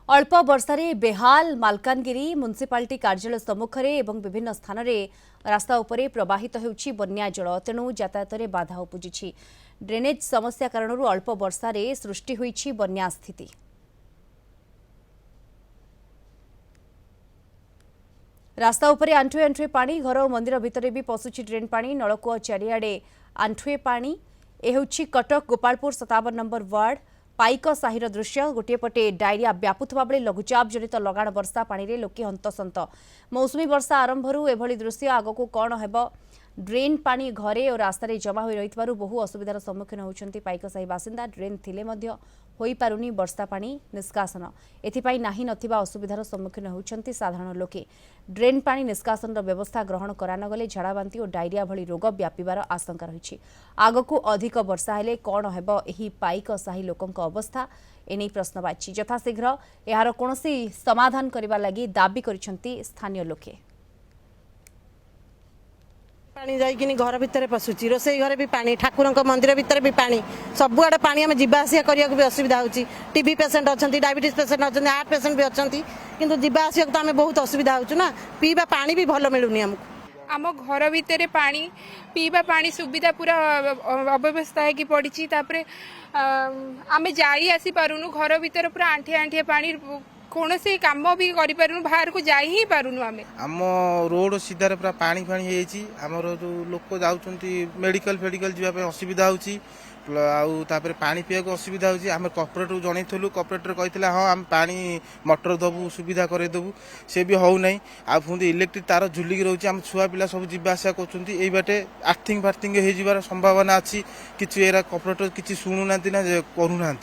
अल्प वर्षारे बेहाल मालकानगिरी म्युनिसिपालिटी कार्यालय सम्मुखें एवं विभिन्न स्थान में रास्ता उपरे प्रवाहित होउछि बन्या जल तेणु यातायात में बाधा उपजिछि। ड्रेनेज समस्या कारण अल्प वर्षारे सृष्टि होइछि बन्या स्थिति। रास्ता उपरे आंठुए आंठुए पानी, घर और मंदिर भितर भी पशुछि ड्रेन पानी, नलकूआ चारिआडे आंठुए पानी। ए होउछि कटक गोपालपुर 57 नंबर वार्ड पाइक साहिर दृश्य। गोटे पटे डायरिया व्यापुवा बेले लघुचाप जनित लगाण वर्षा पानी रे लोके हंतसंत। मौसुमी वर्षा आरंभरू एभली दृश्य आगकू कौन हेब? ड्रेन पानी घरे और रास्तार जमा हो रही बहु असुविधार सम्मुखीन होती पाइकसाही बासिंदा। ड्रेन थिले मध्य होई पारुनी वर्षा पानी निष्कासन, एथिपाई नाही नथिबा असुविधार सम्मुखीन होती साधारण लोके। ड्रेन पानी निष्कासन व्यवस्था ग्रहण करानगले झाड़ाबांती और डायरिया भली रोग व्यापिबार आशंका रही। आगकू अधिक वर्षा हेले कौन हेब एही पाइकसाही लोकंक अवस्था? एने प्रश्न बाची यथाशीघ्र यार कौनसी समाधान करबा लागि दाबी करिसेंती स्थानीय लोके। पानी जाइकिनी घर भितर पशुची, रोसई घर भी पानी, ठाकुर मंदिर भितर भी पानी, सबुआड़े पानी आम जावासिया करने भी असुविधा होची। टीबी पेसेंट अच्छा, डायबिटीज पेसेंट अच्छा, हार्ट पेसेंट भी अच्छा, किंतु जावासिया तो आम बहुत असुविधा होचु ना। पीवा पानी भी भल मिलूनी आमको। आम घर भितर पानी पीवा पानी सुविधा पूरा अव्यवस्था है कि पड़ी। तापरे आम जाई आसी पारुनु, घर भितर पूरा आंठिए आंठिए पानी, कौन से काम भी करूँ, बाहर को जा ही पारुनु। आम रोड सीधार पूरा पानी फाणी होमर जो लोक जाऊँच मेडिकल फेडिकल जावाई असुविधा होपर पानी पीवा असुविधा होम कॉर्पोरेटर जनइलु। कॉर्पोरेटर कहते हाँ आम पानी मोटर दबू सुविधा करदेबू, सी भी हो ना। पुणी इलेक्ट्रिक तार झुलिक रोचे, आम छुआ पिला सब जावासा कर बाटे आर्थिंग फार्थिंग हो संभावना अच्छी। कि कॉर्पोरेटर किसी शुणुना ना करूना।